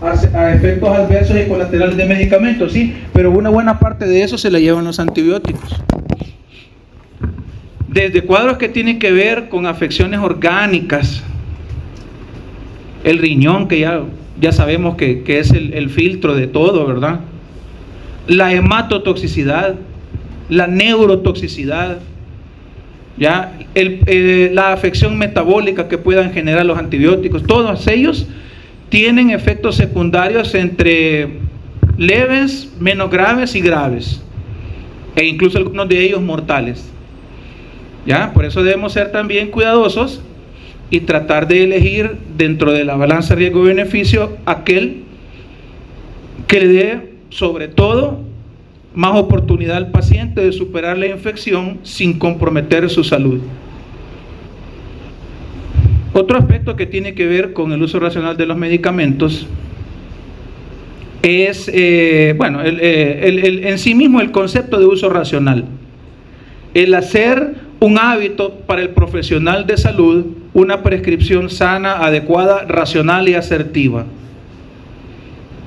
a efectos adversos y colaterales de medicamentos, sí, pero una buena parte de eso se la llevan los antibióticos. Desde cuadros que tienen que ver con afecciones orgánicas, el riñón, que ya sabemos que es el filtro de todo, ¿verdad? La hematotoxicidad, la neurotoxicidad, ¿ya? La afección metabólica que puedan generar los antibióticos, todos ellos tienen efectos secundarios entre leves, menos graves y graves, e incluso algunos de ellos mortales. ¿Ya? Por eso debemos ser también cuidadosos y tratar de elegir dentro de la balanza riesgo-beneficio aquel que le dé, sobre todo, más oportunidad al paciente de superar la infección sin comprometer su salud. Otro aspecto que tiene que ver con el uso racional de los medicamentos es, en sí mismo el concepto de uso racional. El hacer un hábito para el profesional de salud una prescripción sana, adecuada, racional y asertiva.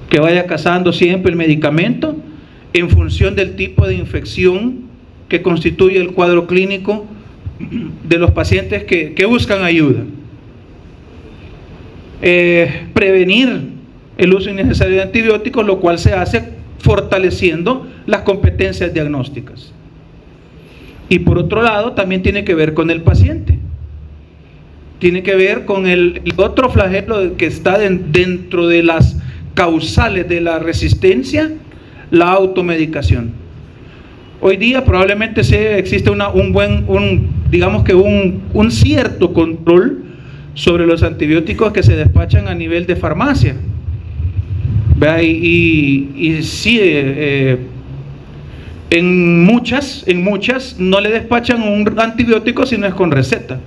Que vaya casando siempre el medicamento en función del tipo de infección que constituye el cuadro clínico de los pacientes que buscan ayuda. Prevenir el uso innecesario de antibióticos, lo cual se hace fortaleciendo las competencias diagnósticas. Y por otro lado, también tiene que ver con el paciente. Tiene que ver con el otro flagelo que está dentro de las causales de la resistencia, la automedicación. Hoy día probablemente existe un cierto control sobre los antibióticos que se despachan a nivel de farmacia. Y sí, en muchas no le despachan un antibiótico si no es con receta.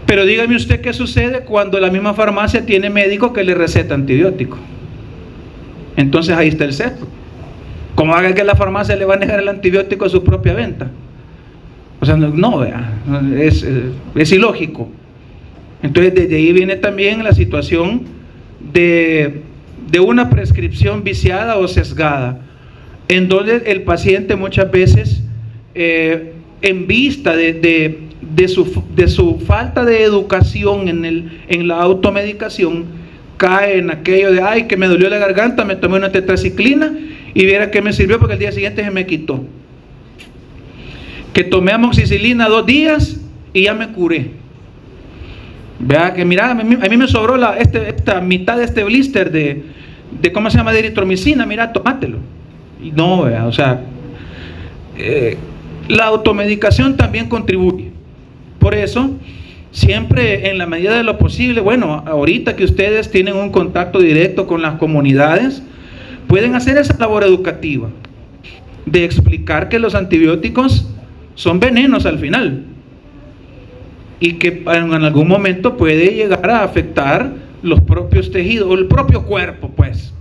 Pero dígame usted qué sucede cuando la misma farmacia tiene médico que le receta antibiótico. Entonces ahí está el sesgo. ¿Cómo haga que la farmacia le va a negar el antibiótico a su propia venta? O sea, es ilógico. Entonces desde ahí viene también la situación de una prescripción viciada o sesgada, en donde el paciente muchas veces, en vista de su falta de educación en la automedicación, cae en aquello de, ay, que me dolió la garganta, me tomé una tetraciclina y viera que me sirvió porque el día siguiente se me quitó. Que tomé amoxicilina 2 días y ya me curé. Vea que mira, a mí me sobró esta mitad de este blister de ¿cómo se llama? De eritromicina, mira, tómatelo. Y no, vea, o sea, la automedicación también contribuye. Por eso, siempre en la medida de lo posible, bueno, ahorita que ustedes tienen un contacto directo con las comunidades, pueden hacer esa labor educativa de explicar que los antibióticos son venenos al final y que en algún momento puede llegar a afectar los propios tejidos o el propio cuerpo, pues.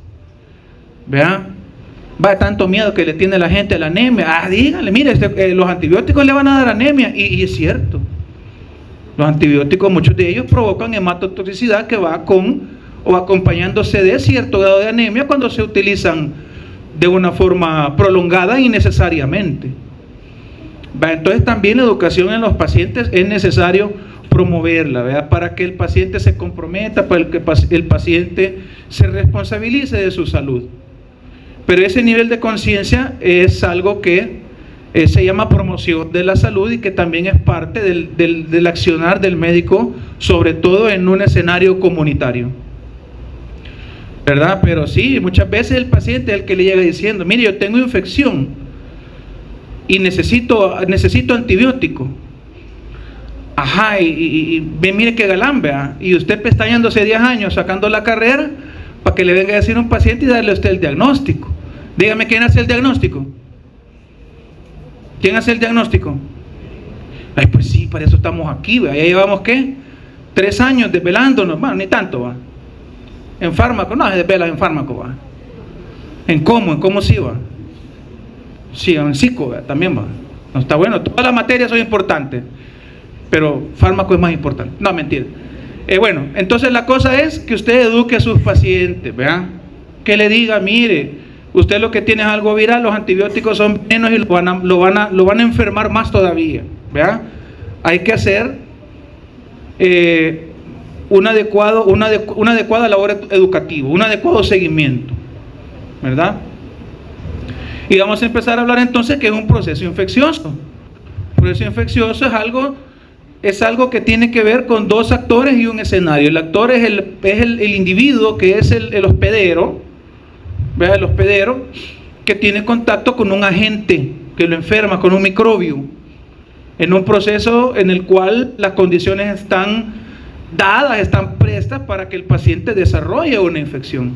¿Vea? Va tanto miedo que le tiene la gente a la anemia. Díganle, mire, los antibióticos le van a dar anemia. Y es cierto. Los antibióticos, muchos de ellos provocan hematotoxicidad que va acompañándose de cierto grado de anemia cuando se utilizan de una forma prolongada innecesariamente. Entonces también la educación en los pacientes es necesario promoverla, ¿verdad? Para que el paciente se comprometa, para que el paciente se responsabilice de su salud. Pero ese nivel de conciencia es algo que se llama promoción de la salud y que también es parte del accionar del médico, sobre todo en un escenario comunitario, ¿verdad? Pero sí, muchas veces el paciente es el que le llega diciendo, mire, yo tengo infección y necesito antibiótico. Ajá, y mire que galán, vea, y usted pestañándose 10 años sacando la carrera para que le venga a decir a un paciente y darle a usted el diagnóstico. Dígame, ¿quién hace el diagnóstico? ¿Quién hace el diagnóstico? Ay, pues sí, para eso estamos aquí, ¿vea? Ya llevamos, ¿qué? 3 años desvelándonos, bueno, ni tanto, ¿va? En fármaco, no se desvela en fármaco, ¿va? ¿En cómo sí, va? Sí, en psico, ¿va? También, va. No está bueno, todas las materias son importantes, pero fármaco es más importante. No, mentira. Bueno, entonces la cosa es que usted eduque a sus pacientes, ¿verdad? Que le diga, mire, usted lo que tiene es algo viral, los antibióticos son venenos y lo van a enfermar más todavía, ¿verdad? Hay que hacer una adecuada labor educativa, un adecuado seguimiento, ¿verdad? Y vamos a empezar a hablar entonces que es un proceso infeccioso. El proceso infeccioso es algo que tiene que ver con dos actores y un escenario. El actor es el individuo, que es el hospedero, ¿verdad? El hospedero que tiene contacto con un agente que lo enferma, con un microbio, en un proceso en el cual las condiciones están dadas, están prestas para que el paciente desarrolle una infección.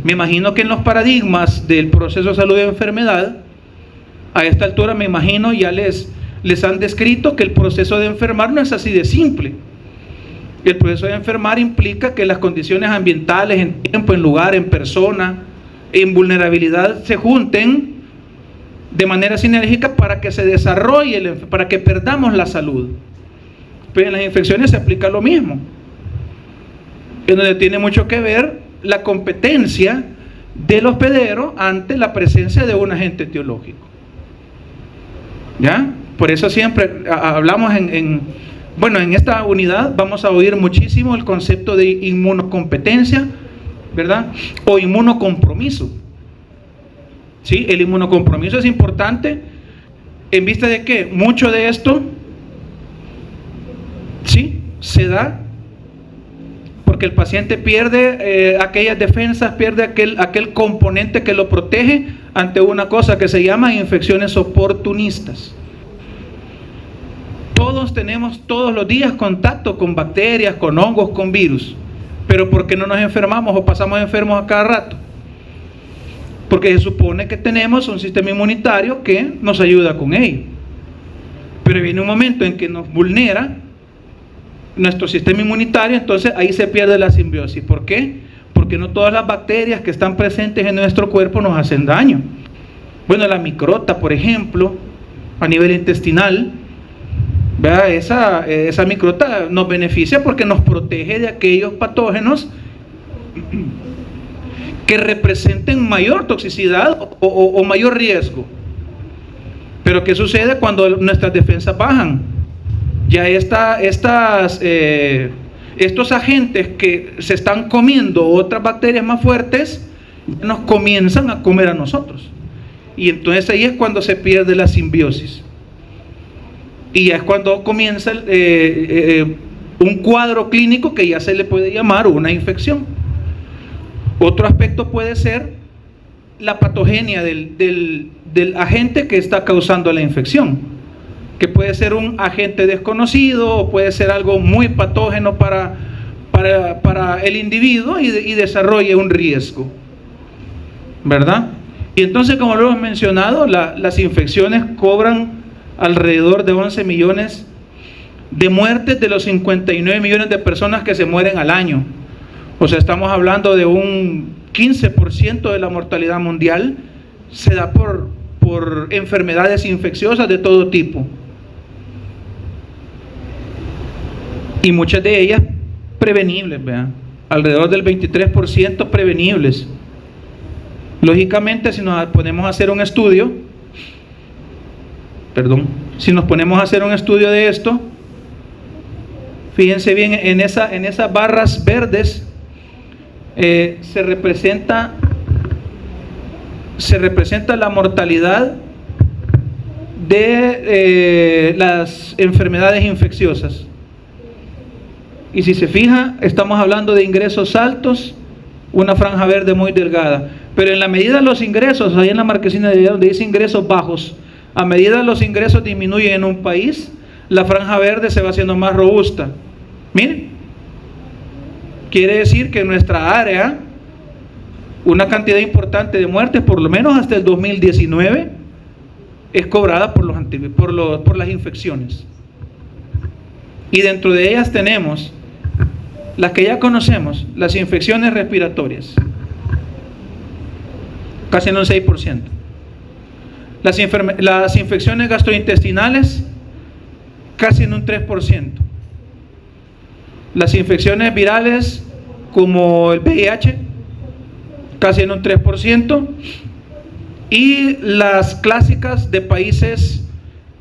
Me imagino que en los paradigmas del proceso de salud y enfermedad, a esta altura me imagino ya les han descrito que el proceso de enfermar no es así de simple. El proceso de enfermar implica que las condiciones ambientales, en tiempo, en lugar, en persona, en vulnerabilidad, se junten de manera sinérgica para que se desarrolle, para que perdamos la salud. Pero en las infecciones se aplica lo mismo, en donde tiene mucho que ver la competencia del hospedero ante la presencia de un agente etiológico. ¿Ya? Por eso siempre hablamos en esta unidad vamos a oír muchísimo el concepto de inmunocompetencia, ¿verdad? O inmunocompromiso. ¿Sí? El inmunocompromiso es importante en vista de que mucho de esto, ¿sí?, se da porque el paciente pierde aquellas defensas, pierde aquel componente que lo protege ante una cosa que se llama infecciones oportunistas. Todos tenemos todos los días contacto con bacterias, con hongos, con virus, pero ¿por qué no nos enfermamos o pasamos enfermos a cada rato? Porque se supone que tenemos un sistema inmunitario que nos ayuda con ello, pero viene un momento en que nos vulnera nuestro sistema inmunitario, entonces ahí se pierde la simbiosis. ¿Por qué? Porque no todas las bacterias que están presentes en nuestro cuerpo nos hacen daño. Bueno, la microta, por ejemplo, a nivel intestinal, ¿verdad? Esa microta nos beneficia porque nos protege de aquellos patógenos que representen mayor toxicidad o mayor riesgo. Pero ¿qué sucede cuando nuestras defensas bajan? Ya estos agentes que se están comiendo otras bacterias más fuertes nos comienzan a comer a nosotros, y entonces ahí es cuando se pierde la simbiosis y ya es cuando comienza un cuadro clínico que ya se le puede llamar una infección. Otro aspecto puede ser la patogenia del agente que está causando la infección, que puede ser un agente desconocido o puede ser algo muy patógeno para el individuo y desarrolle un riesgo, ¿verdad? Y entonces, como lo hemos mencionado, las infecciones cobran alrededor de 11 millones de muertes de los 59 millones de personas que se mueren al año. O sea, estamos hablando de un 15% de la mortalidad mundial se da por enfermedades infecciosas de todo tipo. Y muchas de ellas prevenibles, ¿vean? Alrededor del 23% prevenibles. Lógicamente, si nos ponemos a hacer un estudio, de esto, fíjense bien, en esas barras verdes se representa la mortalidad de las enfermedades infecciosas. Y si se fija, estamos hablando de ingresos altos, una franja verde muy delgada. Pero en la medida de los ingresos, ahí en la marquesina de donde dice ingresos bajos, a medida de los ingresos disminuyen en un país, la franja verde se va haciendo más robusta. Miren, quiere decir que en nuestra área, una cantidad importante de muertes, por lo menos hasta el 2019, es cobrada por las infecciones. Y dentro de ellas tenemos las que ya conocemos, las infecciones respiratorias, casi en un 6%. Las infecciones gastrointestinales, casi en un 3%. Las infecciones virales como el VIH, casi en un 3%, y las clásicas de países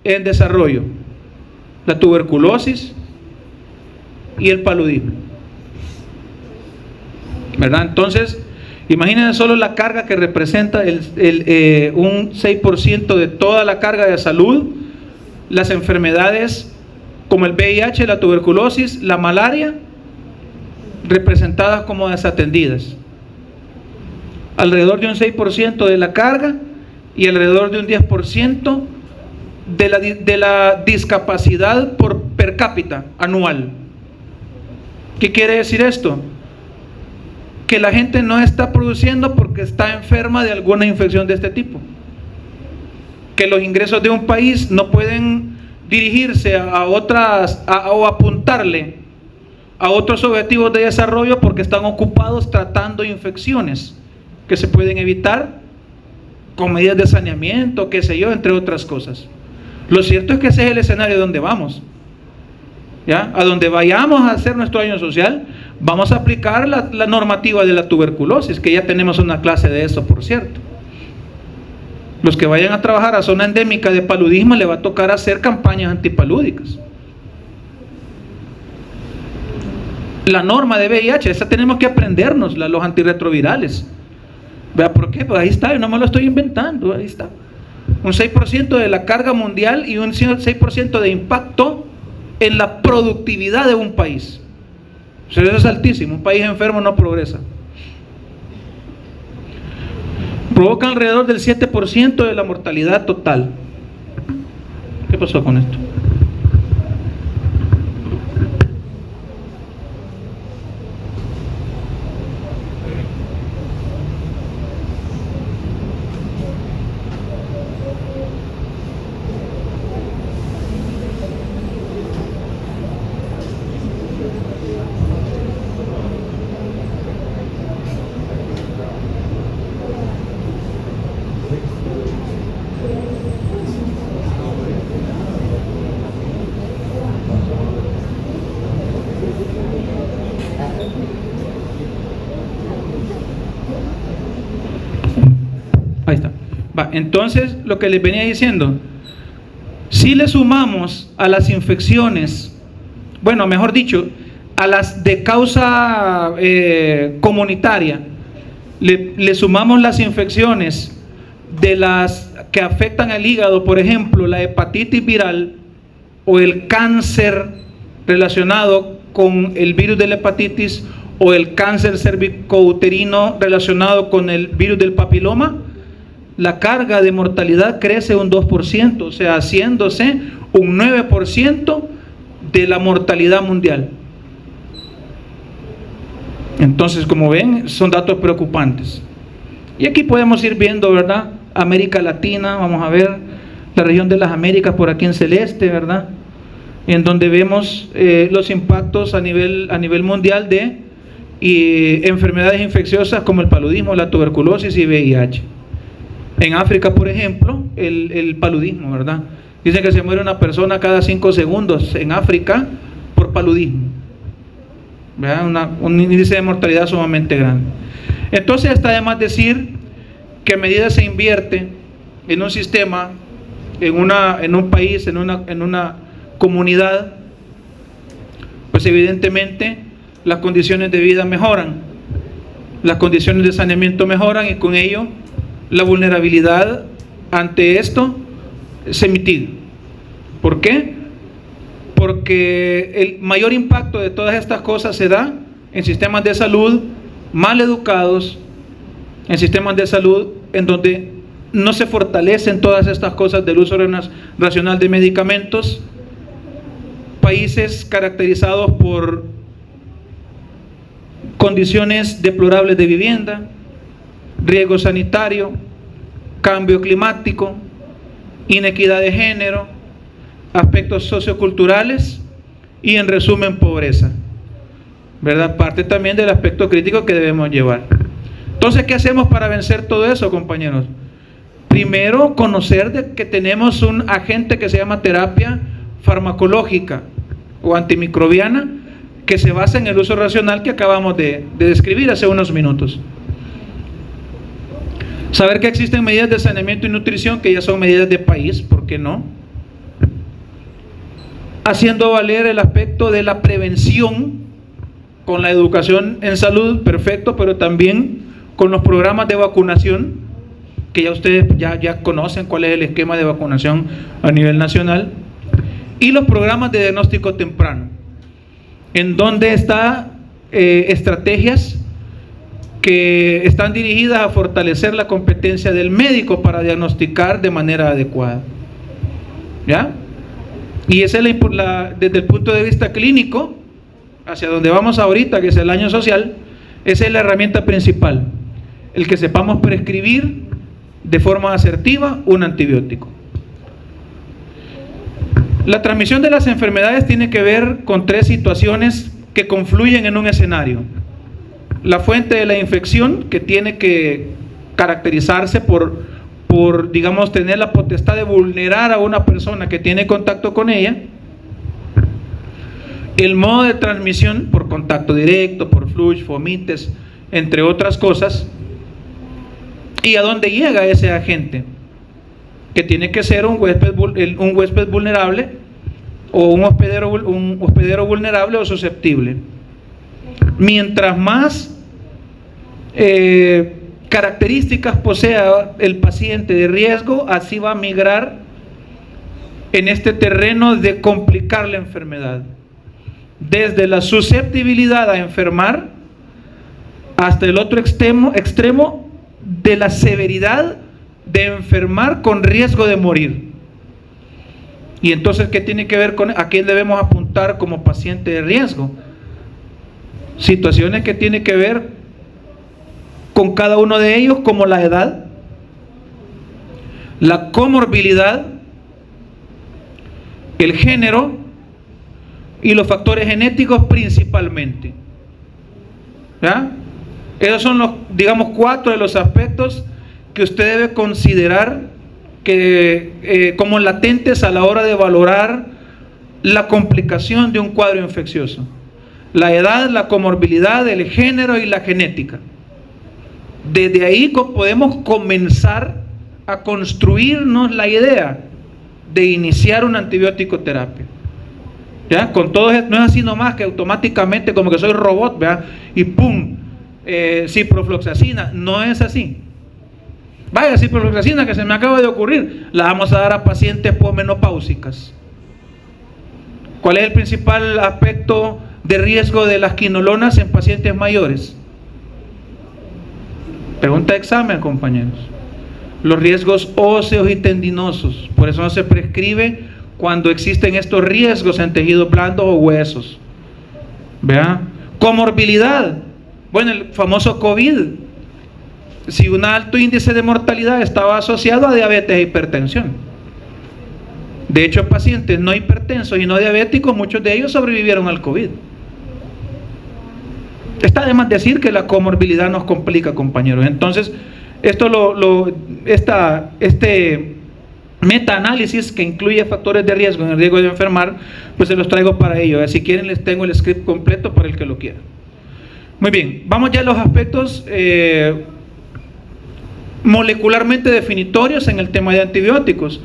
en desarrollo, la tuberculosis y el paludismo, ¿verdad? Entonces, imagínense solo la carga que representa un 6% de toda la carga de salud, las enfermedades como el VIH, la tuberculosis, la malaria, representadas como desatendidas. Alrededor de un 6% de la carga y alrededor de un 10% de la discapacidad per cápita anual. ¿Qué quiere decir esto? Que la gente no está produciendo porque está enferma de alguna infección de este tipo. Que los ingresos de un país no pueden dirigirse a otras o apuntarle a otros objetivos de desarrollo porque están ocupados tratando infecciones que se pueden evitar con medidas de saneamiento, qué sé yo, entre otras cosas. Lo cierto es que ese es el escenario donde vamos, ¿ya? A donde vayamos a hacer nuestro año social, vamos a aplicar la normativa de la tuberculosis, que ya tenemos una clase de eso, por cierto. Los que vayan a trabajar a zona endémica de paludismo le va a tocar hacer campañas antipalúdicas. La norma de VIH, esa tenemos que aprendernos, los antirretrovirales. ¿Vea por qué? Pues ahí está, yo no me lo estoy inventando, ahí está. Un 6% de la carga mundial y un 6% de impacto en la productividad de un país. O sea, eso es altísimo, un país enfermo no progresa. Provoca alrededor del 7% de la mortalidad total. ¿Qué pasó con esto? Ahí está. Va, entonces, lo que les venía diciendo, si le sumamos a las infecciones, bueno, mejor dicho, a las de causa comunitaria, le sumamos las infecciones de las que afectan al hígado, por ejemplo, la hepatitis viral o el cáncer relacionado con el virus de la hepatitis o el cáncer cervicouterino relacionado con el virus del papiloma, la carga de mortalidad crece un 2%, o sea, haciéndose un 9% de la mortalidad mundial. Entonces, como ven, son datos preocupantes. Y aquí podemos ir viendo, ¿verdad? América Latina, vamos a ver la región de las Américas por aquí en celeste, ¿verdad? En donde vemos los impactos a nivel mundial de enfermedades infecciosas como el paludismo, la tuberculosis y VIH. En África, por ejemplo, el paludismo, ¿verdad? Dicen que se muere una persona cada 5 segundos en África por paludismo, ¿verdad? Un índice de mortalidad sumamente grande. Entonces está de más decir que a medida se invierte en un sistema, en un país, en una comunidad, pues evidentemente las condiciones de vida mejoran, las condiciones de saneamiento mejoran y con ello la vulnerabilidad ante esto se mitiga. ¿Por qué? Porque el mayor impacto de todas estas cosas se da en sistemas de salud mal educados, en sistemas de salud en donde no se fortalecen todas estas cosas del uso racional de medicamentos, países caracterizados por condiciones deplorables de vivienda, riesgo sanitario, cambio climático, inequidad de género, aspectos socioculturales y, en resumen, pobreza, ¿verdad? Parte también del aspecto crítico que debemos llevar. Entonces, ¿qué hacemos para vencer todo eso, compañeros? Primero, conocer que tenemos un agente que se llama terapia farmacológica o antimicrobiana, que se basa en el uso racional que acabamos de describir hace unos minutos. Saber que existen medidas de saneamiento y nutrición que ya son medidas de país, ¿por qué no? Haciendo valer el aspecto de la prevención con la educación en salud, perfecto, pero también con los programas de vacunación, que ya ustedes ya conocen cuál es el esquema de vacunación a nivel nacional, y los programas de diagnóstico temprano, en donde están estrategias que están dirigidas a fortalecer la competencia del médico para diagnosticar de manera adecuada. ¿Ya? Y esa es desde el punto de vista clínico, hacia donde vamos ahorita, que es el año social, esa es la herramienta principal, el que sepamos prescribir de forma asertiva un antibiótico. La transmisión de las enfermedades tiene que ver con 3 situaciones que confluyen en un escenario. La fuente de la infección, que tiene que caracterizarse por digamos, tener la potestad de vulnerar a una persona que tiene contacto con ella. El modo de transmisión, por contacto directo, por flush, fomites, entre otras cosas. ¿Y a dónde llega ese agente? Que tiene que ser un huésped vulnerable, o un hospedero vulnerable o susceptible. Mientras más características posea el paciente de riesgo, así va a migrar en este terreno de complicar la enfermedad, desde la susceptibilidad a enfermar hasta el otro extremo de la severidad de enfermar con riesgo de morir. Y entonces, ¿qué tiene que ver con a quién debemos apuntar como paciente de riesgo? Situaciones que tienen que ver con cada uno de ellos, como la edad, la comorbilidad, el género y los factores genéticos principalmente. ¿Ya? Esos son los, digamos, 4 de los aspectos que usted debe considerar como latentes a la hora de valorar la complicación de un cuadro infeccioso: la edad, la comorbilidad, el género y la genética. Desde ahí podemos comenzar a construirnos la idea de iniciar una antibiótico terapia. ¿Ya? Con todo esto, no es así nomás que automáticamente como que soy robot, ¿verdad? Y pum, ciprofloxacina, no es así. Vaya, ciprofloxacina que se me acaba de ocurrir, la vamos a dar a pacientes posmenopáusicas. ¿Cuál es el principal aspecto de riesgo de las quinolonas en pacientes mayores? Pregunta de examen, compañeros. Los riesgos óseos y tendinosos. Por eso no se prescribe cuando existen estos riesgos en tejidos blandos o huesos. ¿Vean? Comorbilidad. Bueno, el famoso COVID. Si un alto índice de mortalidad estaba asociado a diabetes e hipertensión. De hecho, pacientes no hipertensos y no diabéticos, muchos de ellos sobrevivieron al COVID. Está de más decir que la comorbilidad nos complica, compañeros. Entonces, este metaanálisis que incluye factores de riesgo en el riesgo de enfermar, pues se los traigo para ello. Si quieren, les tengo el script completo para el que lo quiera. Muy bien, vamos ya a los aspectos molecularmente definitorios en el tema de antibióticos.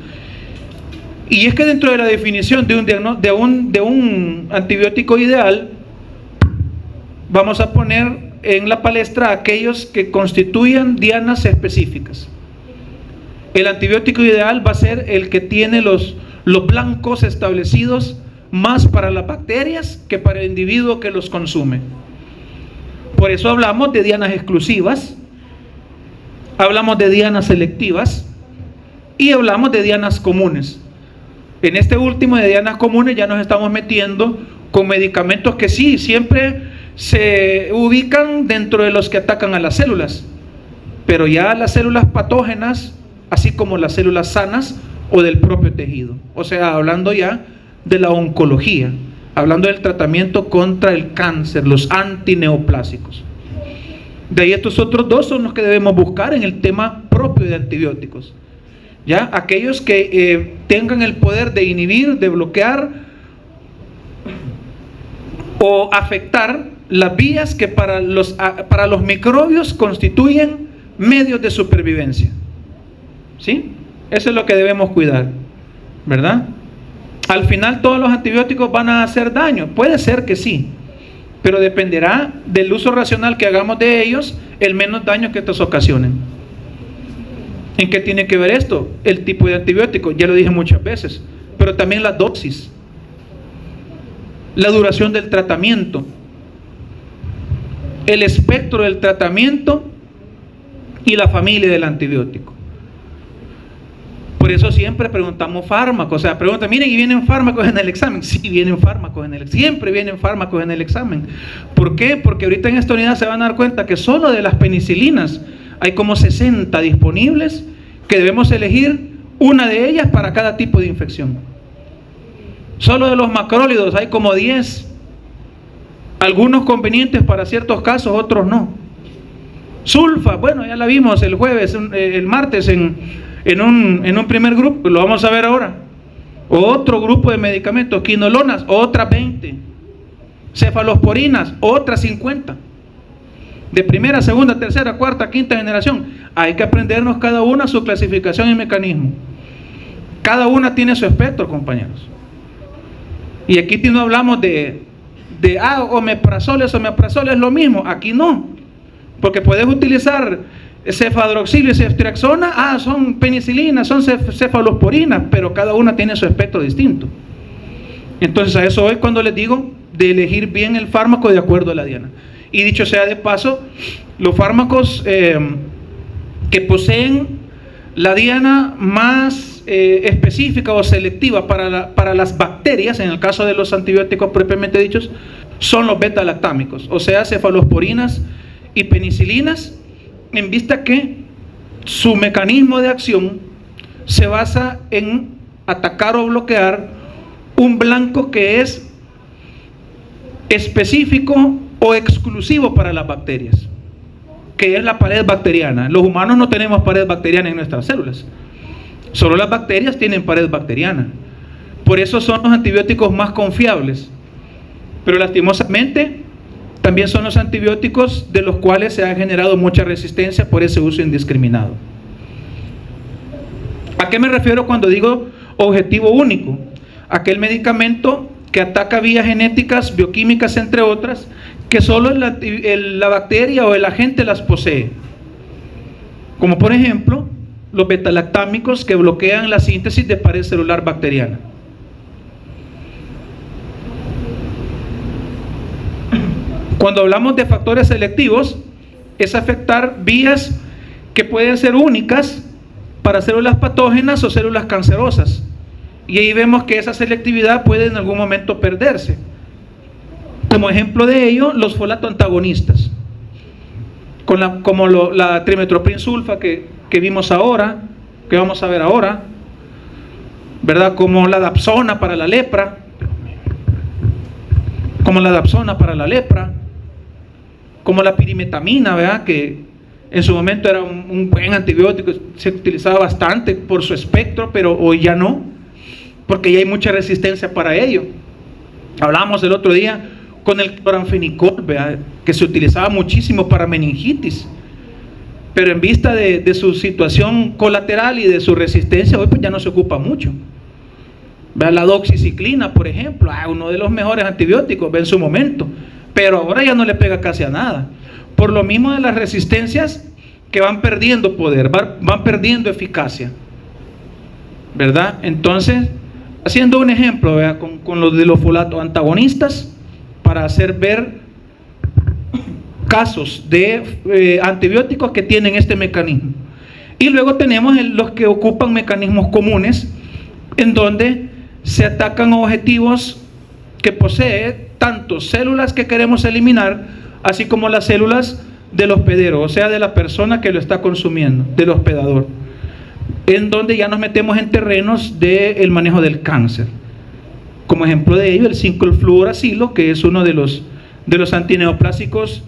Y es que dentro de la definición de un antibiótico ideal, vamos a poner en la palestra aquellos que constituyan dianas específicas. El antibiótico ideal va a ser el que tiene los blancos establecidos más para las bacterias que para el individuo que los consume. Por eso hablamos de dianas exclusivas, hablamos de dianas selectivas y hablamos de dianas comunes. En este último de dianas comunes ya nos estamos metiendo con medicamentos que sí, siempre se ubican dentro de los que atacan a las células, pero ya las células patógenas, así como las células sanas o del propio tejido. O sea, hablando ya de la oncología, hablando del tratamiento contra el cáncer, los antineoplásicos. De ahí estos otros 2 son los que debemos buscar en el tema propio de antibióticos. ¿Ya? Aquellos que tengan el poder de inhibir, de bloquear o afectar las vías que para los microbios constituyen medios de supervivencia. ¿Sí? Eso es lo que debemos cuidar, ¿verdad? Al final todos los antibióticos van a hacer daño. Puede ser que sí, pero dependerá del uso racional que hagamos de ellos, el menos daño que estos ocasionen. ¿En qué tiene que ver esto? El tipo de antibiótico, ya lo dije muchas veces, pero también la dosis, la duración del tratamiento, el espectro del tratamiento y la familia del antibiótico. Por eso siempre preguntamos fármacos. O sea, preguntan, miren, ¿y vienen fármacos en el examen? Sí, vienen fármacos en el examen. Siempre vienen fármacos en el examen. ¿Por qué? Porque ahorita en esta unidad se van a dar cuenta que solo de las penicilinas hay como 60 disponibles, que debemos elegir una de ellas para cada tipo de infección. Solo de los macrólidos hay como 10. Algunos convenientes para ciertos casos, otros no. Sulfa, bueno, ya la vimos el jueves, el martes en un primer grupo, lo vamos a ver ahora. Otro grupo de medicamentos, quinolonas, otras 20. Cefalosporinas, otras 50. De primera, segunda, tercera, cuarta, quinta generación. Hay que aprendernos cada una su clasificación y mecanismo. Cada una tiene su espectro, compañeros. Y aquí no hablamos de omeprazol es lo mismo. Aquí no, porque puedes utilizar cefadroxil y ceftriaxona, son penicilinas, son cefalosporinas, pero cada una tiene su espectro distinto. Entonces a eso voy cuando les digo de elegir bien el fármaco de acuerdo a la diana. Y dicho sea de paso, los fármacos que poseen la diana más específica o selectiva para las bacterias, en el caso de los antibióticos propiamente dichos, son los beta-lactámicos, o sea, cefalosporinas y penicilinas, en vista que su mecanismo de acción se basa en atacar o bloquear un blanco que es específico o exclusivo para las bacterias, que es la pared bacteriana. Los humanos no tenemos pared bacteriana en nuestras células, solo las bacterias tienen pared bacteriana. Por eso son los antibióticos más confiables, pero lastimosamente también son los antibióticos de los cuales se ha generado mucha resistencia por ese uso indiscriminado. ¿A qué me refiero cuando digo objetivo único? Aquel medicamento que ataca vías genéticas, bioquímicas, entre otras, que solo la bacteria o el agente las posee. Como por ejemplo, los beta-lactámicos que bloquean la síntesis de pared celular bacteriana. Cuando hablamos de factores selectivos, es afectar vías que pueden ser únicas para células patógenas o células cancerosas. Y ahí vemos que esa selectividad puede en algún momento perderse. Como ejemplo de ello, los folato antagonistas, como la trimetoprim sulfa que vimos ahora, que vamos a ver ahora, ¿verdad? Como la dapsona para la lepra, como la pirimetamina, ¿verdad? Que en su momento era un buen antibiótico, se utilizaba bastante por su espectro, pero hoy ya no, porque ya hay mucha resistencia para ello. Hablábamos el otro día con el cloranfenicol, ¿verdad? Que se utilizaba muchísimo para meningitis, pero en vista de su situación colateral y de su resistencia, hoy pues ya no se ocupa mucho. ¿Verdad? La doxiciclina, por ejemplo, uno de los mejores antibióticos en su momento, pero ahora ya no le pega casi a nada, por lo mismo de las resistencias que van perdiendo poder, van perdiendo eficacia, ¿verdad? Entonces, haciendo un ejemplo, ¿verdad? Con los de los folato antagonistas, para hacer ver casos de antibióticos que tienen este mecanismo. Y luego tenemos los que ocupan mecanismos comunes, en donde se atacan objetivos que posee tanto células que queremos eliminar, así como las células del hospedero, o sea, de la persona que lo está consumiendo, del hospedador, en donde ya nos metemos en terrenos del manejo del cáncer. Como ejemplo de ello, el 5-fluoracilo, que es uno de los antineoplásicos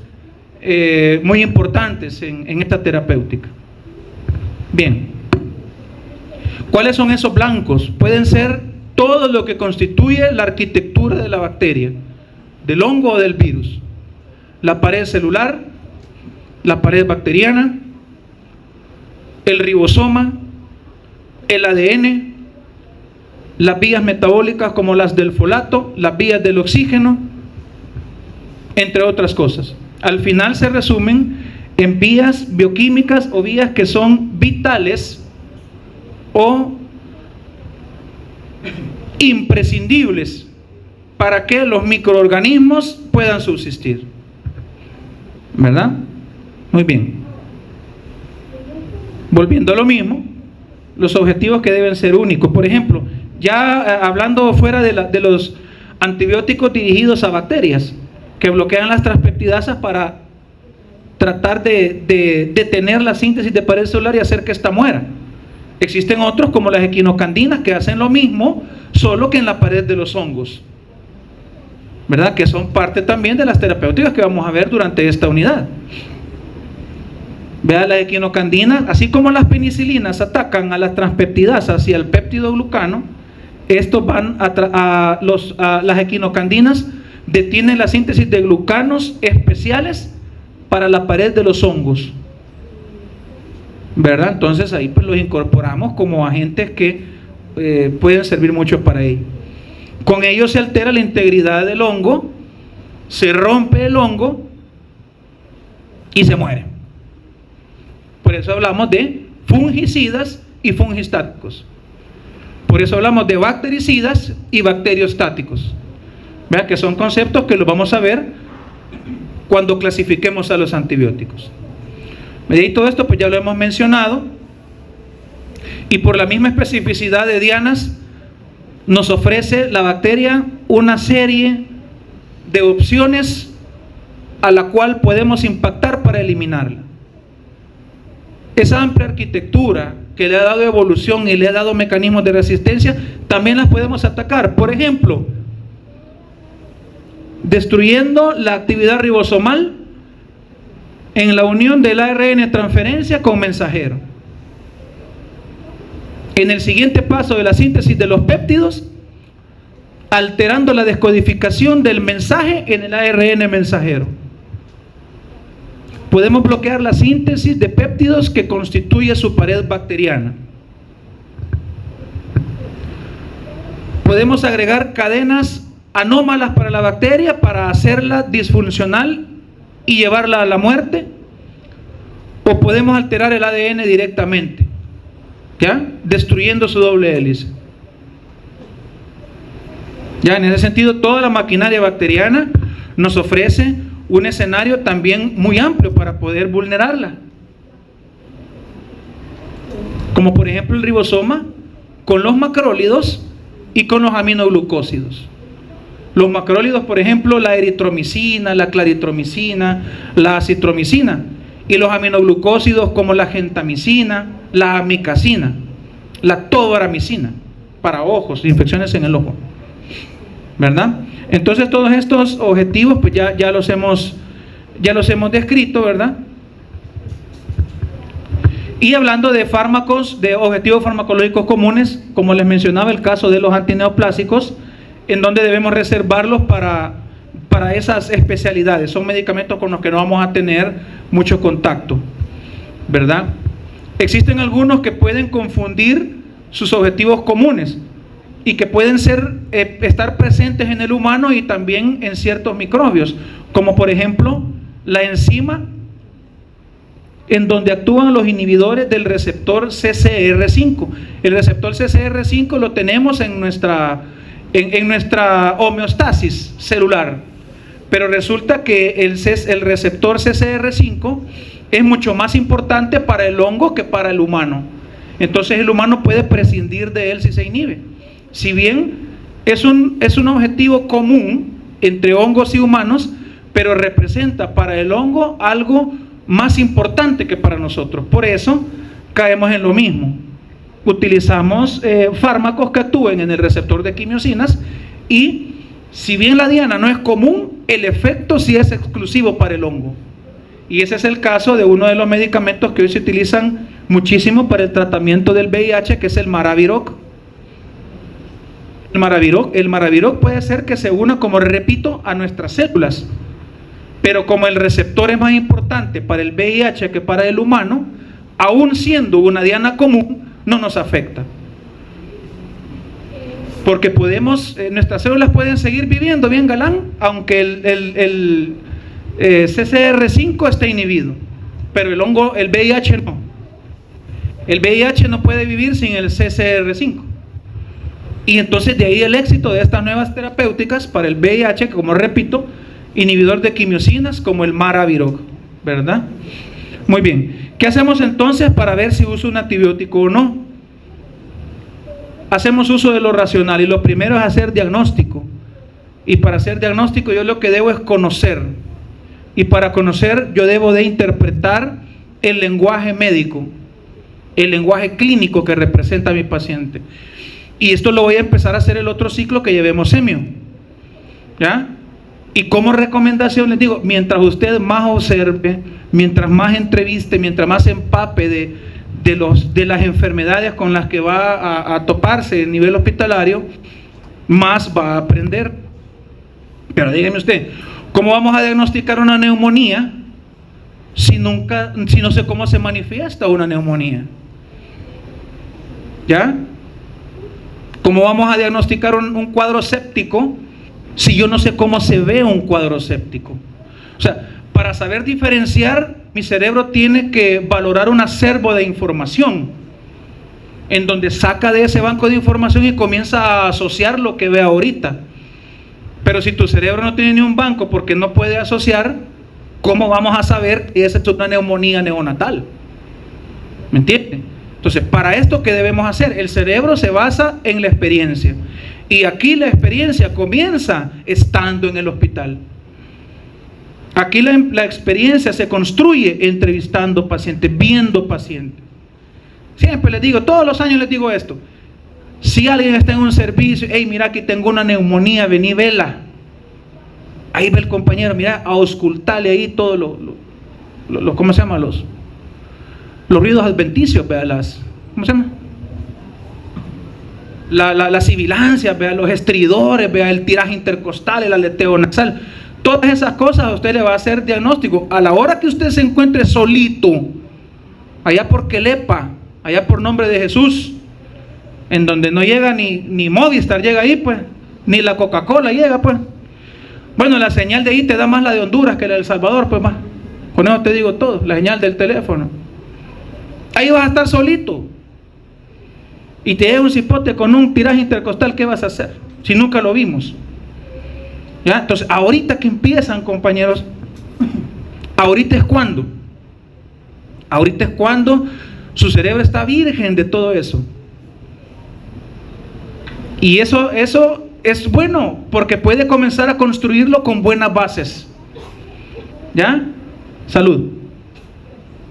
muy importantes en esta terapéutica. Bien, ¿cuáles son esos blancos? Pueden ser todo lo que constituye la arquitectura de la bacteria, del hongo o del virus: la pared celular, la pared bacteriana, el ribosoma, el ADN, las vías metabólicas como las del folato, las vías del oxígeno, entre otras cosas. Al final se resumen en vías bioquímicas o vías que son vitales o imprescindibles para que los microorganismos puedan subsistir. ¿Verdad? Muy bien. Volviendo a lo mismo, los objetivos que deben ser únicos. Por ejemplo, ya hablando fuera de los antibióticos dirigidos a bacterias que bloquean las transpeptidasas para tratar de detener la síntesis de pared celular y hacer que ésta muera. Existen otros como las equinocandinas que hacen lo mismo, solo que en la pared de los hongos, ¿verdad? Que son parte también de las terapéuticas que vamos a ver durante esta unidad. Vea, las equinocandinas, así como las penicilinas atacan a las transpeptidasas y al péptido glucano, estos van las equinocandinas detienen la síntesis de glucanos especiales para la pared de los hongos, ¿verdad? Entonces ahí pues los incorporamos como agentes que pueden servir mucho para ello. Con ello se altera la integridad del hongo, se rompe el hongo y se muere. Por eso hablamos de fungicidas y fungistáticos. Por eso hablamos de bactericidas y bacteriostáticos. Vean que son conceptos que los vamos a ver cuando clasifiquemos a los antibióticos. Y todo esto pues ya lo hemos mencionado, y por la misma especificidad de dianas nos ofrece la bacteria una serie de opciones a la cual podemos impactar para eliminarla. Esa amplia arquitectura que le ha dado evolución y le ha dado mecanismos de resistencia, también las podemos atacar. Por ejemplo, destruyendo la actividad ribosomal en la unión del ARN transferencia con mensajero. En el siguiente paso de la síntesis de los péptidos, alterando la descodificación del mensaje en el ARN mensajero. Podemos bloquear la síntesis de péptidos que constituye su pared bacteriana. Podemos agregar cadenas anómalas para la bacteria para hacerla disfuncional y llevarla a la muerte, o podemos alterar el ADN directamente, ¿ya? Destruyendo su doble hélice. Ya, en ese sentido, toda la maquinaria bacteriana nos ofrece un escenario también muy amplio para poder vulnerarla, como por ejemplo el ribosoma con los macrólidos y con los aminoglucósidos. Los macrólidos, por ejemplo, la eritromicina, la claritromicina, la acitromicina, y los aminoglucósidos como la gentamicina, la amicacina, la todoramicina, para ojos, infecciones en el ojo, ¿verdad? Entonces todos estos objetivos pues ya los hemos descrito, ¿verdad? Y hablando de fármacos, de objetivos farmacológicos comunes, como les mencionaba, el caso de los antineoplásicos, en donde debemos reservarlos para esas especialidades. Son medicamentos con los que no vamos a tener mucho contacto, ¿verdad? Existen algunos que pueden confundir sus objetivos comunes y que pueden estar presentes en el humano y también en ciertos microbios, como por ejemplo la enzima en donde actúan los inhibidores del receptor CCR5. El receptor CCR5 lo tenemos en nuestra homeostasis celular, pero resulta que el receptor CCR5 es mucho más importante para el hongo que para el humano. Entonces el humano puede prescindir de él si se inhibe. Si bien es un objetivo común entre hongos y humanos, pero representa para el hongo algo más importante que para nosotros. Por eso caemos en lo mismo. Utilizamos fármacos que actúen en el receptor de quimiosinas, y si bien la diana no es común, el efecto sí es exclusivo para el hongo. Y ese es el caso de uno de los medicamentos que hoy se utilizan muchísimo para el tratamiento del VIH, que es el Maraviroc. El Maraviroc puede ser que se una, como repito, a nuestras células, pero como el receptor es más importante para el VIH que para el humano, aún siendo una diana común, no nos afecta. Porque nuestras células pueden seguir viviendo bien galán, aunque el CCR5 esté inhibido, pero el VIH no. El VIH no puede vivir sin el CCR5. Y entonces de ahí el éxito de estas nuevas terapéuticas para el VIH, que como repito, inhibidor de quimiosinas como el Maraviroc, ¿verdad? Muy bien. ¿Qué hacemos entonces para ver si uso un antibiótico o no? Hacemos uso de lo racional y lo primero es hacer diagnóstico. Y para hacer diagnóstico yo lo que debo es conocer. Y para conocer yo debo de interpretar el lenguaje médico, el lenguaje clínico que representa a mi paciente. Y esto lo voy a empezar a hacer el otro ciclo que llevemos semio. ¿Ya? Y como recomendación les digo, mientras usted más observe, mientras más entreviste, mientras más empape de las enfermedades con las que va a toparse a nivel hospitalario, más va a aprender. Pero dígame usted, ¿cómo vamos a diagnosticar una neumonía si no sé cómo se manifiesta una neumonía? ¿Ya? ¿Cómo vamos a diagnosticar un cuadro séptico si yo no sé cómo se ve un cuadro séptico? O sea, para saber diferenciar, mi cerebro tiene que valorar un acervo de información, en donde saca de ese banco de información y comienza a asociar lo que ve ahorita. Pero si tu cerebro no tiene ni un banco porque no puede asociar, ¿cómo vamos a saber que esa es una neumonía neonatal? ¿Me entiendes? Entonces, para esto, ¿qué debemos hacer? El cerebro se basa en la experiencia. Y aquí la experiencia comienza estando en el hospital. Aquí la experiencia se construye entrevistando pacientes, viendo pacientes. Siempre les digo, todos los años les digo esto. Si alguien está en un servicio, hey, mira, aquí tengo una neumonía, vení, vela. Ahí ve el compañero, mira, auscultale ahí todo ¿cómo se llama? Los ruidos adventicios, vea ¿cómo se llama? La sibilancia, vea los estridores, vea el tiraje intercostal, el aleteo nasal. Todas esas cosas a usted le va a hacer diagnóstico. A la hora que usted se encuentre solito, allá por Quelepa, allá por Nombre de Jesús, en donde no llega ni Movistar llega ahí, pues, ni la Coca-Cola llega, pues. Bueno, la señal de ahí te da más la de Honduras que la de El Salvador, pues más. Con eso te digo todo, la señal del teléfono. Ahí vas a estar solito. Y te llega un cipote con un tiraje intercostal, ¿qué vas a hacer? Si nunca lo vimos. ¿Ya? Entonces, ahorita que empiezan, compañeros, ahorita es cuando su cerebro está virgen de todo eso. Y eso es bueno, porque puede comenzar a construirlo con buenas bases. ¿Ya? Salud.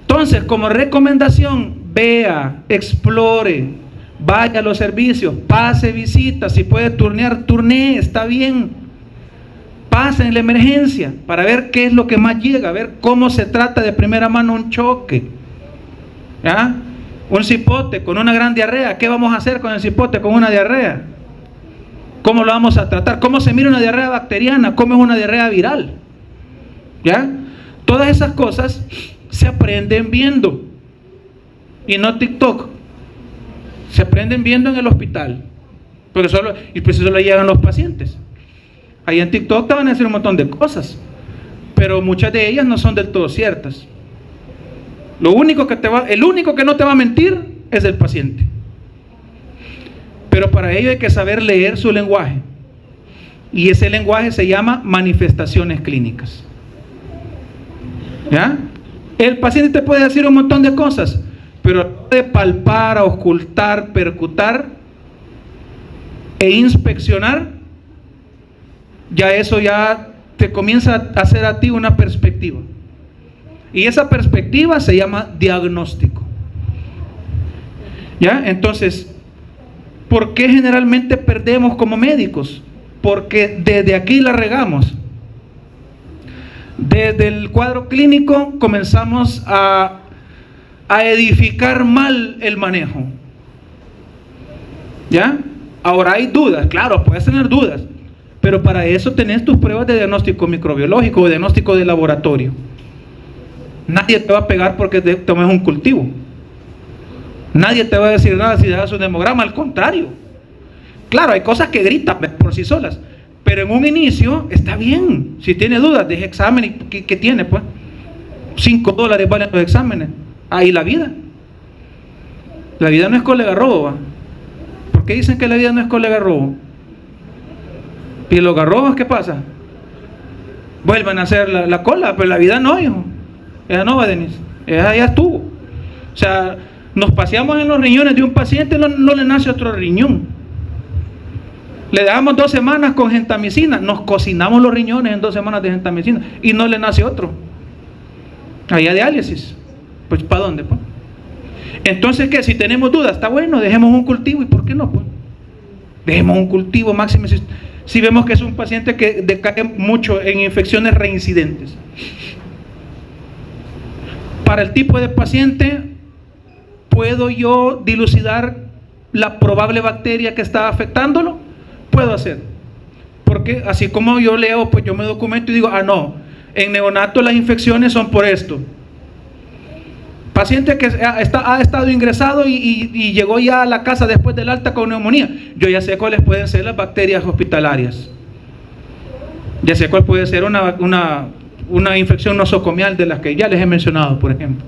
Entonces, como recomendación, vea, explore, vaya a los servicios, pase visitas, si puede turnear, turnee, está bien. Pase en la emergencia para ver qué es lo que más llega, a ver cómo se trata de primera mano un choque. ¿Ya? Un cipote con una gran diarrea, ¿qué vamos a hacer con el cipote con una diarrea? ¿Cómo lo vamos a tratar? ¿Cómo se mira una diarrea bacteriana? ¿Cómo es una diarrea viral? ¿Ya? Todas esas cosas se aprenden viendo, y no TikTok. Se aprenden viendo en el hospital, porque solo llegan los pacientes. Ahí en TikTok te van a decir un montón de cosas, pero muchas de ellas no son del todo ciertas. El único que no te va a mentir es el paciente. Pero para ello hay que saber leer su lenguaje, y ese lenguaje se llama manifestaciones clínicas. ¿Ya? El paciente te puede decir un montón de cosas, pero de palpar, auscultar, percutar e inspeccionar, ya eso ya te comienza a hacer a ti una perspectiva, y esa perspectiva se llama diagnóstico. ¿Ya? Entonces, ¿por qué generalmente perdemos como médicos? Porque desde aquí la regamos. Desde el cuadro clínico comenzamos a edificar mal el manejo. ¿Ya? Ahora hay dudas, claro, puedes tener dudas, pero para eso tenés tus pruebas de diagnóstico microbiológico o diagnóstico de laboratorio. Nadie te va a pegar porque te tomes un cultivo. Nadie te va a decir nada si das un hemograma, al contrario. Claro, hay cosas que gritan por sí solas, pero en un inicio está bien. Si tiene dudas, deje examen. ¿Qué tiene pues? $5 valen los exámenes. Ahí la vida. La vida no es colega robo, ¿va? ¿Por qué dicen que la vida no es colega robo? ¿Y los garrobos qué pasa? Vuelven a hacer la cola, pero la vida no, hijo. Ella no va, Denise. Ella ya estuvo. O sea, nos paseamos en los riñones de un paciente, no le nace otro riñón. Le damos 2 semanas con gentamicina, nos cocinamos los riñones en 2 semanas de gentamicina y no le nace otro. Allá diálisis. Pues ¿para dónde? Pues? Entonces, ¿qué? Si tenemos dudas, está bueno, dejemos un cultivo. ¿Y por qué no? Pues? Dejemos un cultivo máximo si vemos que es un paciente que decae mucho en infecciones reincidentes. Para el tipo de paciente, ¿puedo yo dilucidar la probable bacteria que está afectándolo? Puedo hacer. Porque así como yo leo, pues yo me documento y digo, no, en neonato las infecciones son por esto. Paciente que ha estado ingresado y llegó ya a la casa después del alta con neumonía, yo ya sé cuáles pueden ser las bacterias hospitalarias. Ya sé cuál puede ser una infección nosocomial de las que ya les he mencionado, por ejemplo.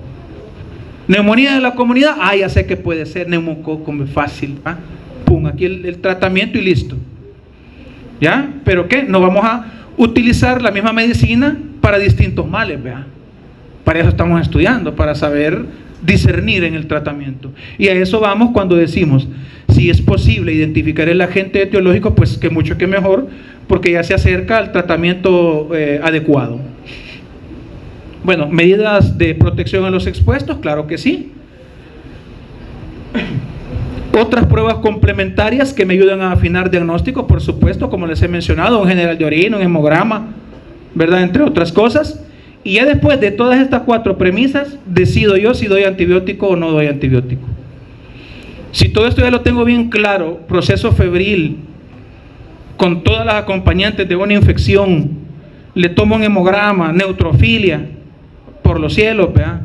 Neumonía de la comunidad, ya sé que puede ser neumococo, fácil. Pum, aquí el tratamiento y listo. ¿Ya? ¿Pero qué? No vamos a utilizar la misma medicina para distintos males, ¿vea? Para eso estamos estudiando, para saber discernir en el tratamiento. Y a eso vamos cuando decimos, si es posible identificar el agente etiológico, pues que mucho que mejor, porque ya se acerca al tratamiento adecuado. Bueno, medidas de protección a los expuestos, claro que sí. Otras pruebas complementarias que me ayudan a afinar diagnóstico, por supuesto, como les he mencionado, un general de orina, un hemograma, ¿verdad? Entre otras cosas. Y ya después de todas estas 4 premisas, decido yo si doy antibiótico o no doy antibiótico. Si todo esto ya lo tengo bien claro, proceso febril, con todas las acompañantes de una infección, le tomo un hemograma, neutrofilia, por los cielos, ¿verdad?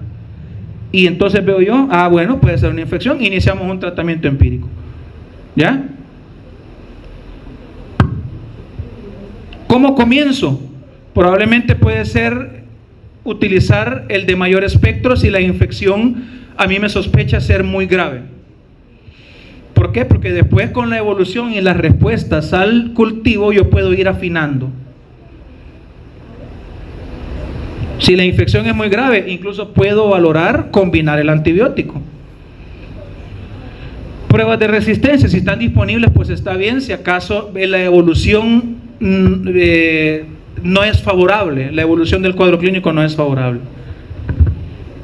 Y entonces veo yo, bueno, puede ser una infección, iniciamos un tratamiento empírico. ¿Ya? ¿Cómo comienzo? Probablemente puede ser utilizar el de mayor espectro si la infección a mí me sospecha ser muy grave. ¿Por qué? Porque después con la evolución y las respuestas al cultivo yo puedo ir afinando. Si la infección es muy grave, incluso puedo valorar combinar el antibiótico. Pruebas de resistencia, si están disponibles, pues está bien. Si acaso la evolución no es favorable, la evolución del cuadro clínico no es favorable.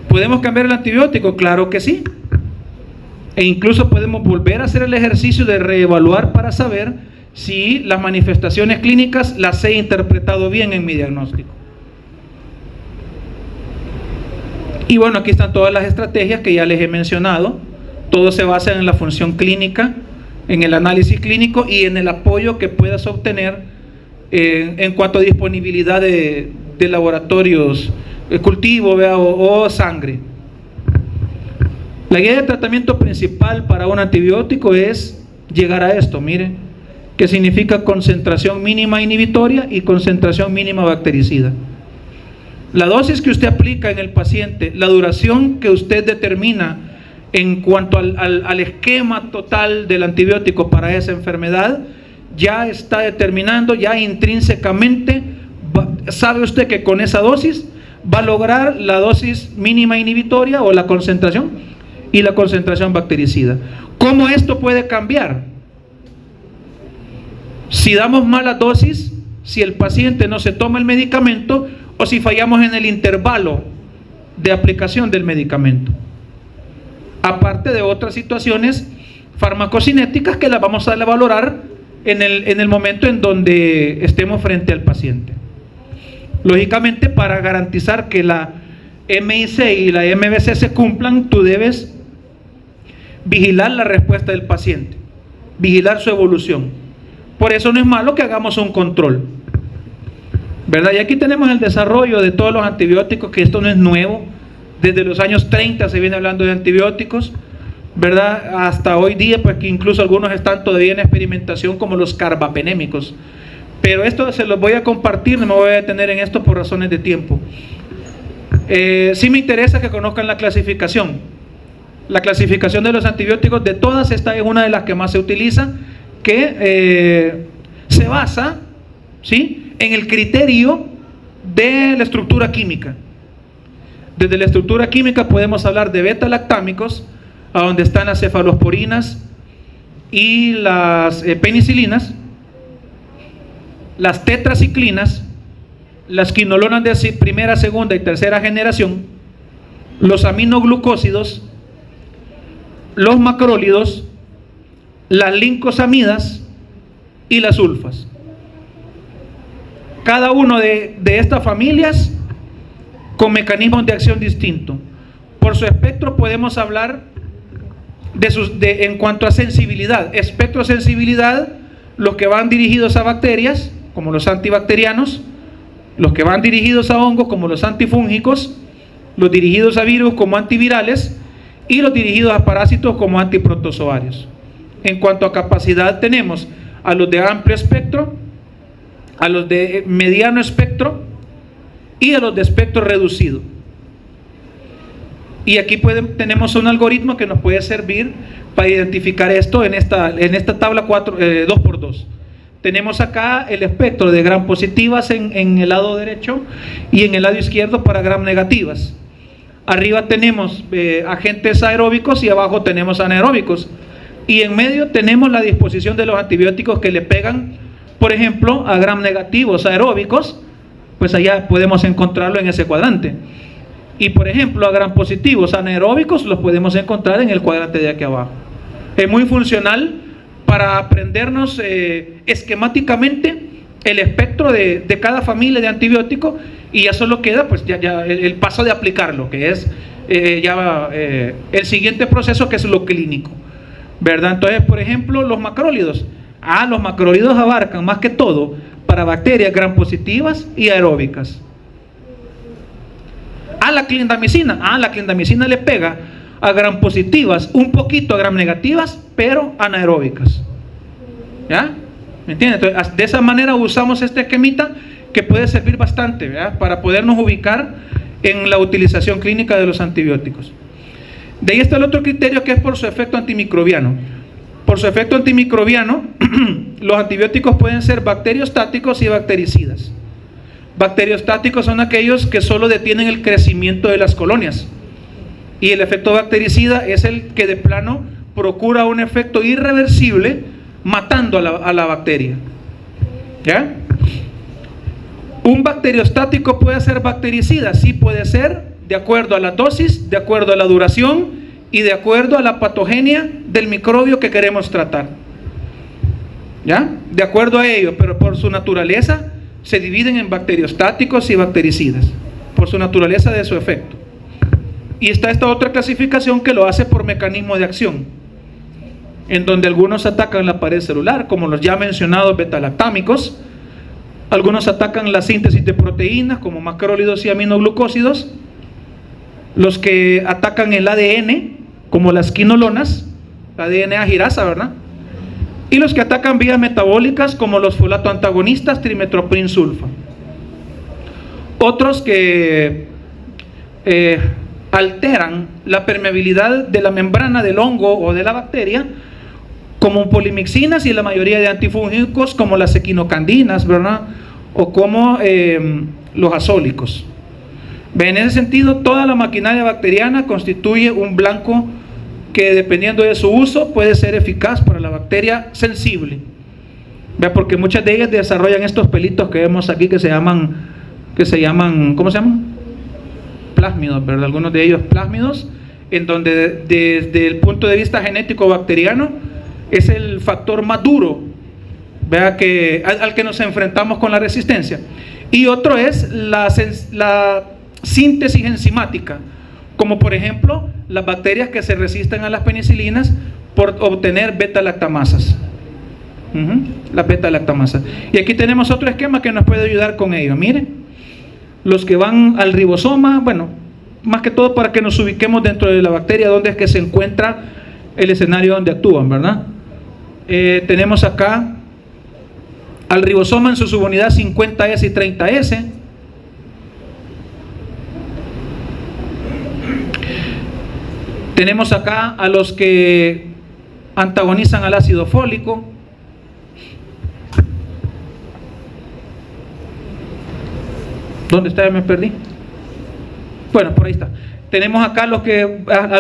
¿Podemos cambiar el antibiótico? Claro que sí. E incluso podemos volver a hacer el ejercicio de reevaluar para saber si las manifestaciones clínicas las he interpretado bien en mi diagnóstico. Y bueno, aquí están todas las estrategias que ya les he mencionado. Todo se basa en la función clínica, en el análisis clínico y en el apoyo que puedas obtener en cuanto a disponibilidad de laboratorios, cultivo o sangre. La guía de tratamiento principal para un antibiótico es llegar a esto, miren, que significa concentración mínima inhibitoria y concentración mínima bactericida. La dosis que usted aplica en el paciente, la duración que usted determina en cuanto al esquema total del antibiótico para esa enfermedad, ya está determinando, ya intrínsecamente, sabe usted que con esa dosis va a lograr la dosis mínima inhibitoria o la concentración y la concentración bactericida. ¿Cómo esto puede cambiar? Si damos mala dosis, si el paciente no se toma el medicamento o si fallamos en el intervalo de aplicación del medicamento. Aparte de otras situaciones farmacocinéticas que las vamos a valorar en el momento en donde estemos frente al paciente. Lógicamente, para garantizar que la MIC y la MBC se cumplan, tú debes vigilar la respuesta del paciente. vigilar su evolución. Por eso no es malo que hagamos un control, ¿verdad? Y aquí tenemos el desarrollo de todos los antibióticos, que esto no es nuevo. Desde los años 30 se viene hablando de antibióticos, ¿verdad? Hasta hoy día, pues que incluso algunos están todavía en experimentación, como los carbapenémicos. Pero esto se los voy a compartir, no me voy a detener en esto por razones de tiempo. Sí me interesa que conozcan la clasificación. La clasificación de los antibióticos, de todas, esta es una de las que más se utiliza, que se basa, ¿sí?, en el criterio de la estructura química. Desde la estructura química podemos hablar de beta-lactámicos, a donde están las cefalosporinas y las penicilinas, las tetraciclinas, las quinolonas de primera, segunda y tercera generación, los aminoglucósidos, los macrólidos, las lincosamidas y las sulfas. Cada uno de estas familias con mecanismos de acción distintos. Por su espectro podemos hablar en cuanto a sensibilidad. Espectro de sensibilidad, los que van dirigidos a bacterias, como los antibacterianos, los que van dirigidos a hongos, como los antifúngicos, los dirigidos a virus, como antivirales, y los dirigidos a parásitos, como antiprotozoarios. En cuanto a capacidad, tenemos a los de amplio espectro, a los de mediano espectro y a los de espectro reducido. Y aquí tenemos un algoritmo que nos puede servir para identificar esto en esta tabla 2x2. Tenemos acá el espectro de gram positivas en el lado derecho y en el lado izquierdo para gram negativas. Arriba tenemos agentes aeróbicos y abajo tenemos anaeróbicos. Y en medio tenemos la disposición de los antibióticos que le pegan, por ejemplo, a gram negativos aeróbicos, pues allá podemos encontrarlo en ese cuadrante. Y por ejemplo, a gram positivos anaeróbicos los podemos encontrar en el cuadrante de aquí abajo. Es muy funcional para aprendernos esquemáticamente el espectro de cada familia de antibióticos, y ya solo queda pues ya el paso de aplicarlo, que es el siguiente proceso, que es lo clínico, ¿verdad? Entonces, por ejemplo, los macrólidos. Los macrólidos abarcan más que todo para bacterias gram positivas y aeróbicas. La clindamicina. La clindamicina le pega a gram positivas, un poquito a gram negativas, pero anaeróbicas. ¿Ya? ¿Me entiendes? Entonces, de esa manera usamos este esquemita, que puede servir bastante, ¿verdad?, para podernos ubicar en la utilización clínica de los antibióticos. De ahí está el otro criterio, que es por su efecto antimicrobiano. Por su efecto antimicrobiano, los antibióticos pueden ser bacteriostáticos y bactericidas. Bacteriostáticos son aquellos que solo detienen el crecimiento de las colonias, y el efecto bactericida es el que de plano procura un efecto irreversible, matando a la bacteria. ¿Ya? ¿Un bacteriostático puede ser bactericida? Sí, puede ser, de acuerdo a la dosis, de acuerdo a la duración y de acuerdo a la patogenia del microbio que queremos tratar. ¿Ya? De acuerdo a ello, pero por su naturaleza se dividen en bacteriostáticos y bactericidas, por su naturaleza de su efecto. Y está esta otra clasificación que lo hace por mecanismo de acción, en donde algunos atacan la pared celular, como los ya mencionados beta-lactámicos. Algunos atacan la síntesis de proteínas, como macrólidos y aminoglucósidos. Los que atacan el ADN, como las quinolonas, la DNA girasa, ¿verdad? Y los que atacan vías metabólicas, como los folato antagonistas, trimetoprim sulfa. Otros que alteran la permeabilidad de la membrana del hongo o de la bacteria, como polimixinas, y la mayoría de antifúngicos, como las equinocandinas, ¿verdad?, o como los azólicos. En ese sentido, toda la maquinaria bacteriana constituye un blanco que, dependiendo de su uso, puede ser eficaz para la bacteria sensible. Porque muchas de ellas desarrollan estos pelitos que vemos aquí, que se llaman, ¿cómo se llaman? Plásmidos, ¿verdad? Algunos de ellos plásmidos, en donde desde el punto de vista genético bacteriano es el factor más duro, ¿verdad?, al que nos enfrentamos con la resistencia. Y otro es la síntesis enzimática, como por ejemplo las bacterias que se resisten a las penicilinas por obtener beta-lactamasas. La beta-lactamasa. Y aquí tenemos otro esquema que nos puede ayudar con ello. Miren, los que van al ribosoma, bueno, más que todo para que nos ubiquemos dentro de la bacteria, donde es que se encuentra el escenario donde actúan, ¿verdad? Tenemos acá al ribosoma en su subunidad 50S y 30S. Tenemos acá a los que antagonizan al ácido fólico. ¿Dónde está? Me perdí. Bueno, por ahí está. Tenemos acá a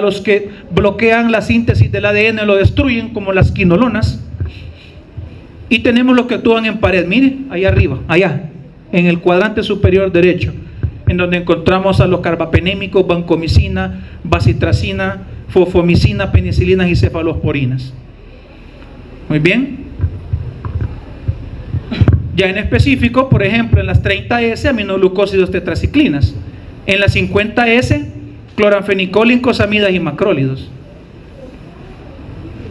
los que bloquean la síntesis del ADN, lo destruyen, como las quinolonas. Y tenemos los que actúan en pared. Miren, ahí arriba, allá, en el cuadrante superior derecho, en donde encontramos a los carbapenémicos, vancomicina, bacitracina, fosfomicina, penicilinas y cefalosporinas. Muy bien. Ya en específico, por ejemplo, en las 30S, aminoglucósidos tetraciclinas. En las 50S, cloranfenicol, incosamidas y macrólidos.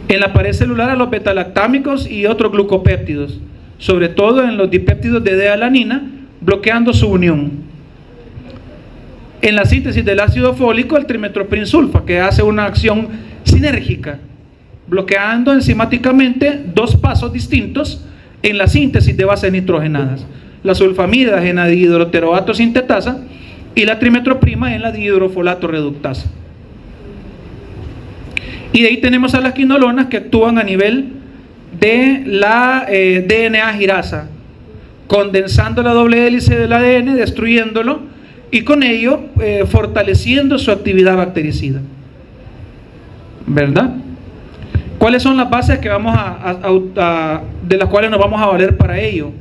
En la pared celular, a los betalactámicos y otros glucopéptidos, sobre todo en los dipéptidos de D-alanina, bloqueando su unión. En la síntesis del ácido fólico, el trimetoprim-sulfa, que hace una acción sinérgica, bloqueando enzimáticamente dos pasos distintos en la síntesis de bases nitrogenadas: la sulfamidas en la dihidroteroato sintetasa y la trimetroprima en la dihidrofolato reductasa. Y de ahí tenemos a las quinolonas, que actúan a nivel de la DNA girasa, condensando la doble hélice del ADN, destruyéndolo y con ello fortaleciendo su actividad bactericida, ¿verdad? ¿Cuáles son las bases que vamos de las cuales nos vamos a valer para ello?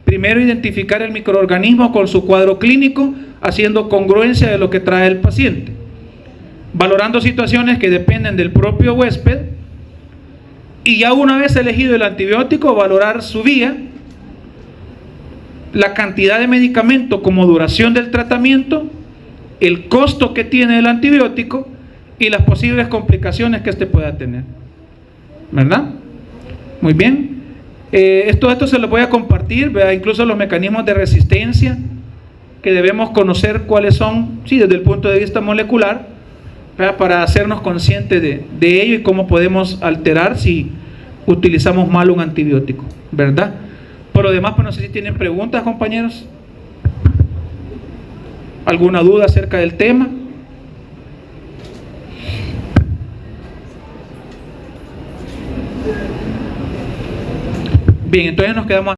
Primero, identificar el microorganismo con su cuadro clínico, haciendo congruencia de lo que trae el paciente, valorando situaciones que dependen del propio huésped, y ya una vez elegido el antibiótico, valorar su vía, la cantidad de medicamento como duración del tratamiento, el costo que tiene el antibiótico y las posibles complicaciones que éste pueda tener, ¿verdad? Muy bien. Todo esto se lo voy a compartir, ¿verdad? Incluso los mecanismos de resistencia que debemos conocer cuáles son, sí, desde el punto de vista molecular, ¿verdad? Para hacernos conscientes de ello y cómo podemos alterar si utilizamos mal un antibiótico, ¿verdad? Por lo demás, pues no sé si tienen preguntas, compañeros. ¿Alguna duda acerca del tema? Bien, entonces nos quedamos